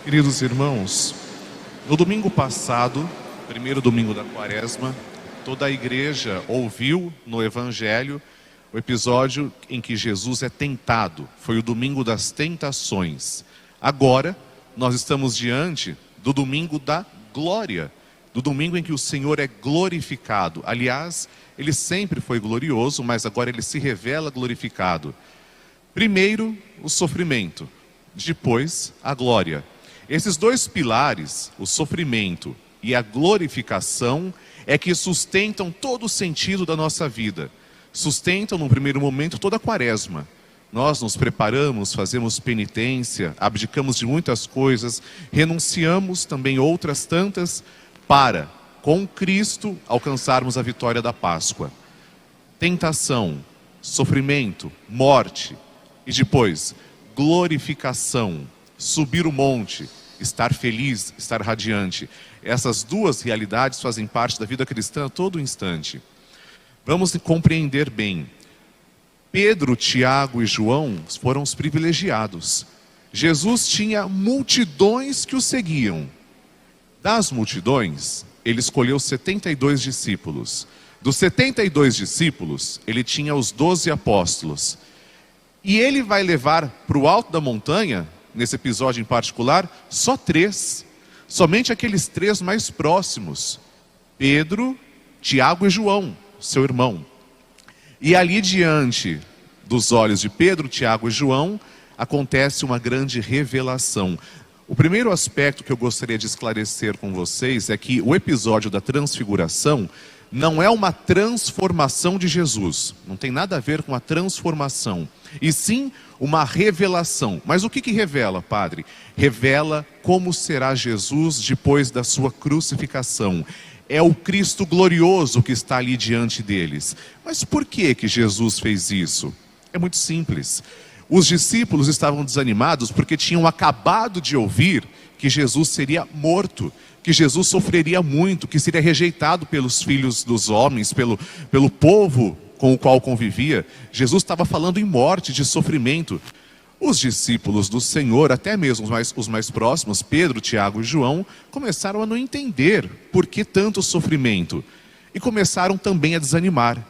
Queridos irmãos, no domingo passado, primeiro domingo da Quaresma, toda a igreja ouviu no Evangelho o episódio em que Jesus é tentado. Foi o domingo das tentações. Agora, nós estamos diante do domingo da glória, do domingo em que o Senhor é glorificado. Aliás, ele sempre foi glorioso, mas agora ele se revela glorificado. Primeiro, o sofrimento, depois, a glória. Esses dois pilares, o sofrimento e a glorificação, é que sustentam todo o sentido da nossa vida. Sustentam, no primeiro momento, toda a Quaresma. Nós nos preparamos, fazemos penitência, abdicamos de muitas coisas, renunciamos também outras tantas para, com Cristo, alcançarmos a vitória da Páscoa. Tentação, sofrimento, morte e depois glorificação. Subir o monte, estar feliz, estar radiante. Essas duas realidades fazem parte da vida cristã a todo instante. Vamos compreender bem. Pedro, Tiago e João foram os privilegiados. Jesus tinha multidões que o seguiam. Das multidões, ele escolheu 72 discípulos. Dos 72 discípulos, ele tinha os 12 apóstolos. E ele vai levar para o alto da montanha, nesse episódio em particular, só 3. Somente aqueles 3 mais próximos. Pedro, Tiago e João, seu irmão. E ali diante dos olhos de Pedro, Tiago e João, acontece uma grande revelação. O primeiro aspecto que eu gostaria de esclarecer com vocês é que o episódio da transfiguração não é uma transformação de Jesus. Não tem nada a ver com a transformação. E sim uma revelação. Mas o que revela, padre? Revela como será Jesus depois da sua crucificação. É o Cristo glorioso que está ali diante deles. Mas por que Jesus fez isso? É muito simples. Os discípulos estavam desanimados porque tinham acabado de ouvir que Jesus seria morto, que Jesus sofreria muito, que seria rejeitado pelos filhos dos homens, pelo povo com o qual convivia. Jesus estava falando em morte, de sofrimento. Os discípulos do Senhor, até mesmo os mais próximos, Pedro, Tiago e João, começaram a não entender por que tanto sofrimento. E começaram também a desanimar.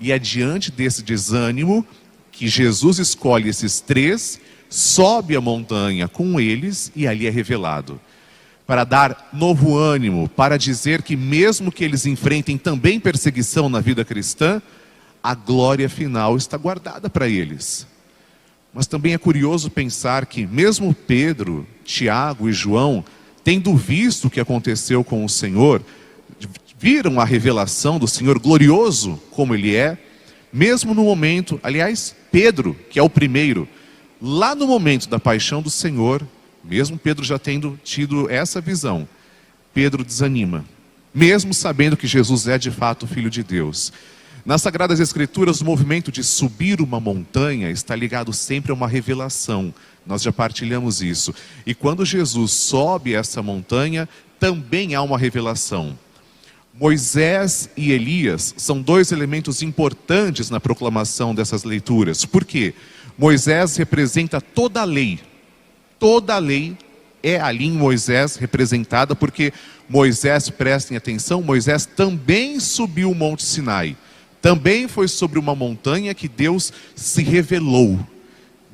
E é diante desse desânimo que Jesus escolhe esses 3, sobe a montanha com eles e ali é revelado. Para dar novo ânimo, para dizer que mesmo que eles enfrentem também perseguição na vida cristã, a glória final está guardada para eles. Mas também é curioso pensar que mesmo Pedro, Tiago e João, tendo visto o que aconteceu com o Senhor, viram a revelação do Senhor glorioso como Ele é, mesmo no momento, aliás, Pedro, que é o primeiro, lá no momento da paixão do Senhor, mesmo Pedro já tendo tido essa visão, Pedro desanima, mesmo sabendo que Jesus é de fato o Filho de Deus. Nas Sagradas Escrituras, o movimento de subir uma montanha está ligado sempre a uma revelação. Nós já partilhamos isso. E quando Jesus sobe essa montanha, também há uma revelação. Moisés e Elias são 2 elementos importantes na proclamação dessas leituras. Por quê? Moisés representa toda a lei. Toda a lei é ali em Moisés representada, porque Moisés, prestem atenção, Moisés também subiu o Monte Sinai. Também foi sobre uma montanha que Deus se revelou.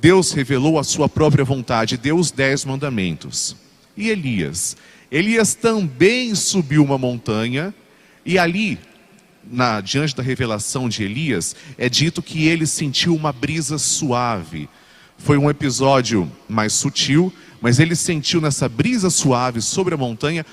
Deus revelou a sua própria vontade, deu os 10 mandamentos. E Elias? Elias também subiu uma montanha, e ali, diante da revelação de Elias, é dito que ele sentiu uma brisa suave. Foi um episódio mais sutil, mas ele sentiu nessa brisa suave sobre a montanha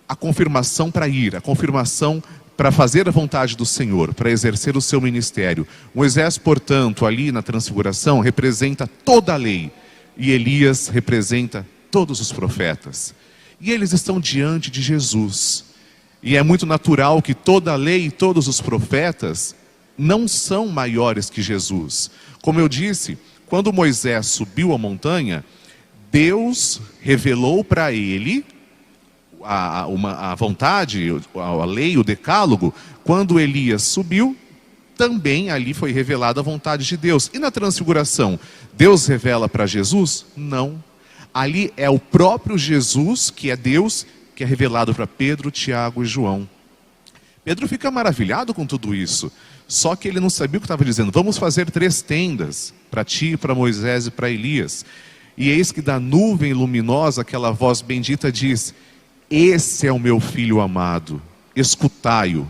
a confirmação para ir, a confirmação para fazer a vontade do Senhor, para exercer o seu ministério. Moisés, portanto, ali na transfiguração, representa toda a lei, e Elias representa todos os profetas. E eles estão diante de Jesus. E é muito natural que toda a lei e todos os profetas não são maiores que Jesus. Como eu disse, quando Moisés subiu a montanha, Deus revelou para ele a vontade, a lei, o decálogo. Quando Elias subiu, também ali foi revelada a vontade de Deus. E na transfiguração, Deus revela para Jesus? Não. Ali é o próprio Jesus, que é Deus, que é revelado para Pedro, Tiago e João. Pedro fica maravilhado com tudo isso, só que ele não sabia o que estava dizendo. Vamos fazer 3 tendas, para ti, para Moisés e para Elias. E eis que da nuvem luminosa aquela voz bendita diz: esse é o meu filho amado, escutai-o.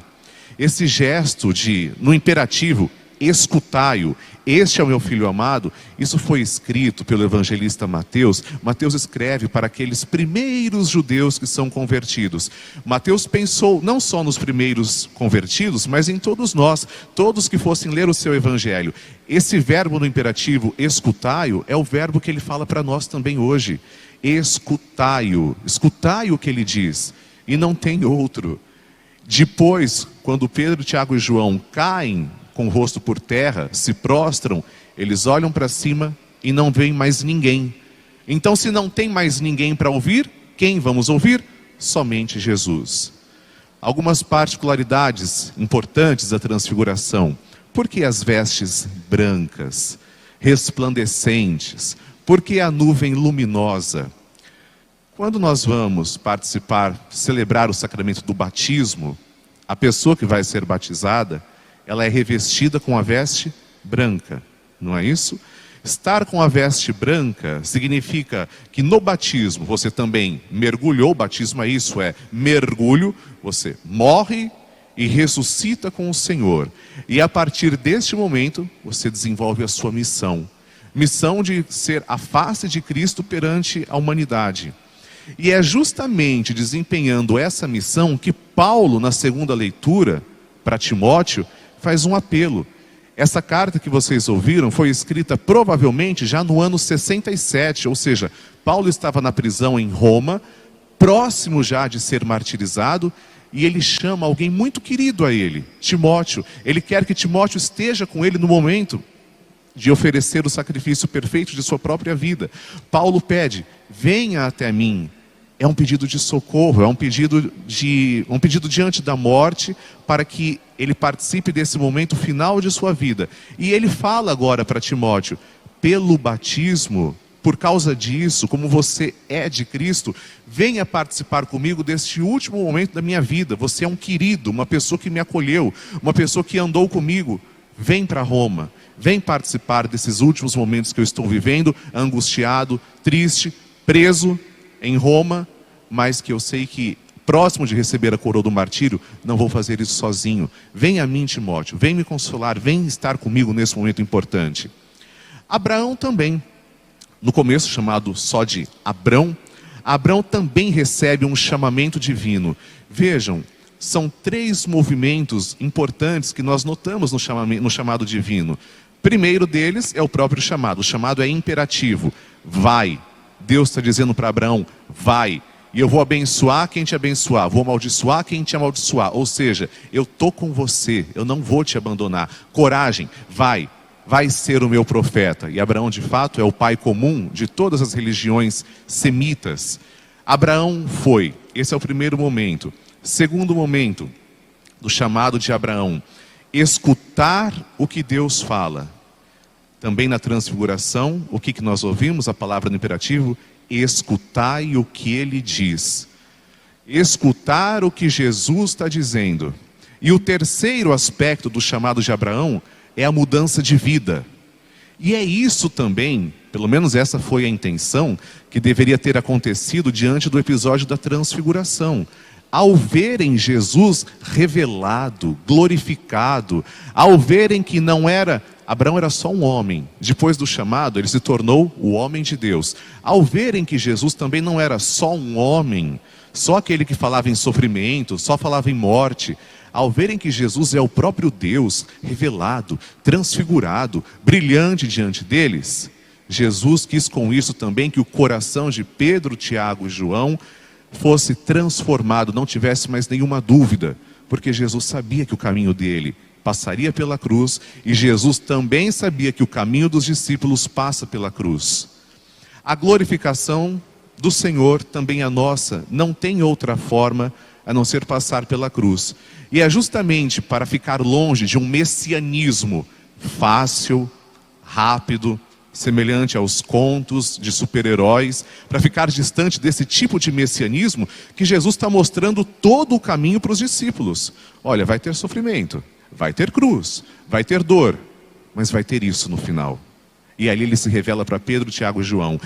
Esse gesto no imperativo, escutai-o, este é o meu filho amado, isso foi escrito pelo evangelista Mateus. Mateus escreve para aqueles primeiros judeus que são convertidos. Mateus pensou não só nos primeiros convertidos, mas em todos nós, todos que fossem ler o seu evangelho. Esse verbo no imperativo, escutai-o, é o verbo que ele fala para nós também hoje. Escutai-o, escutai o que ele diz, e não tem outro. Depois, quando Pedro, Tiago e João caem com o rosto por terra, se prostram, eles olham para cima e não veem mais ninguém. Então, se não tem mais ninguém para ouvir, quem vamos ouvir? Somente Jesus. Algumas particularidades importantes da transfiguração. Por que as vestes brancas, resplandecentes? Por que a nuvem luminosa? Quando nós vamos participar, celebrar o sacramento do batismo, a pessoa que vai ser batizada, ela é revestida com a veste branca, não é isso? Estar com a veste branca significa que no batismo você também mergulhou. O batismo é isso, é mergulho, você morre e ressuscita com o Senhor. E a partir deste momento, você desenvolve a sua missão. Missão de ser a face de Cristo perante a humanidade. E é justamente desempenhando essa missão que Paulo, na segunda leitura, para Timóteo, faz um apelo. Essa carta que vocês ouviram foi escrita provavelmente já no ano 67, ou seja, Paulo estava na prisão em Roma, próximo já de ser martirizado, e ele chama alguém muito querido a ele, Timóteo. Ele quer que Timóteo esteja com ele no momento de oferecer o sacrifício perfeito de sua própria vida. Paulo pede: venha até mim. É um pedido de socorro, é um pedido diante da morte, para que ele participe desse momento final de sua vida. E ele fala agora para Timóteo: pelo batismo, por causa disso, como você é de Cristo, venha participar comigo deste último momento da minha vida. Você é um querido, uma pessoa que me acolheu, uma pessoa que andou comigo. Vem para Roma, vem participar desses últimos momentos que eu estou vivendo, angustiado, triste, preso em Roma, mas que eu sei que próximo de receber a coroa do martírio, não vou fazer isso sozinho. Vem a mim, Timóteo, vem me consolar, vem estar comigo nesse momento importante. Abraão também, no começo chamado só de Abrão, Abrão também recebe um chamamento divino. Vejam, são 3 movimentos importantes que nós notamos no chamado divino. Primeiro deles é o próprio chamado. O chamado é imperativo. Vai. Deus está dizendo para Abraão: vai, e eu vou abençoar quem te abençoar, vou amaldiçoar quem te amaldiçoar. Ou seja, eu estou com você, eu não vou te abandonar. Coragem, vai ser o meu profeta. E Abraão, de fato, é o pai comum de todas as religiões semitas. Abraão foi. Esse é o primeiro momento. Segundo momento do chamado de Abraão: escutar o que Deus fala. Também na transfiguração, o que nós ouvimos? A palavra no imperativo: escutai o que ele diz. Escutar o que Jesus está dizendo. E o terceiro aspecto do chamado de Abraão é a mudança de vida. E é isso também, pelo menos essa foi a intenção, que deveria ter acontecido diante do episódio da transfiguração. Ao verem Jesus revelado, glorificado, ao verem que não era... Abraão era só um homem. Depois do chamado, ele se tornou o homem de Deus. Ao verem que Jesus também não era só um homem, só aquele que falava em sofrimento, só falava em morte. Ao verem que Jesus é o próprio Deus, revelado, transfigurado, brilhante diante deles, Jesus quis com isso também que o coração de Pedro, Tiago e João fosse transformado, não tivesse mais nenhuma dúvida, porque Jesus sabia que o caminho dele passaria pela cruz, e Jesus também sabia que o caminho dos discípulos passa pela cruz. A glorificação do Senhor também é nossa, não tem outra forma a não ser passar pela cruz. E é justamente para ficar longe de um messianismo fácil, rápido, semelhante aos contos de super-heróis, para ficar distante desse tipo de messianismo que Jesus está mostrando todo o caminho para os discípulos. Olha, vai ter sofrimento, vai ter cruz, vai ter dor, mas vai ter isso no final. E ali ele se revela para Pedro, Tiago e João.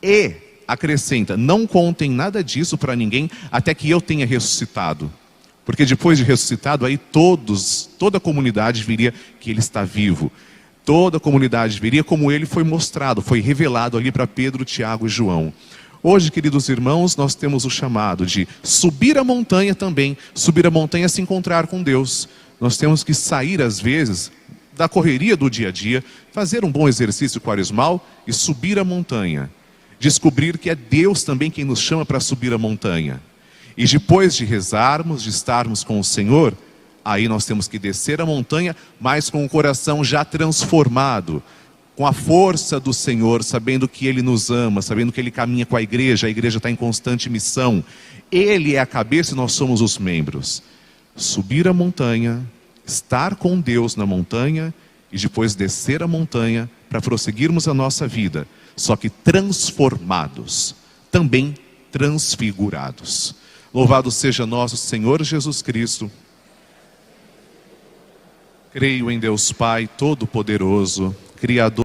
E acrescenta, não contem nada disso para ninguém até que eu tenha ressuscitado. Porque depois de ressuscitado, aí toda a comunidade viria que ele está vivo. Toda a comunidade viria como ele foi mostrado, foi revelado ali para Pedro, Tiago e João. Hoje, queridos irmãos, nós temos o chamado de subir a montanha também. Subir a montanha é se encontrar com Deus. Nós temos que sair, às vezes, da correria do dia a dia, fazer um bom exercício quaresmal e subir a montanha. Descobrir que é Deus também quem nos chama para subir a montanha. E depois de rezarmos, de estarmos com o Senhor, aí nós temos que descer a montanha, mas com o coração já transformado, com a força do Senhor, sabendo que Ele nos ama, sabendo que Ele caminha com a igreja está em constante missão. Ele é a cabeça e nós somos os membros. Subir a montanha, estar com Deus na montanha e depois descer a montanha para prosseguirmos a nossa vida, só que transformados, também transfigurados. Louvado seja nosso Senhor Jesus Cristo. Creio em Deus Pai Todo-Poderoso, Criador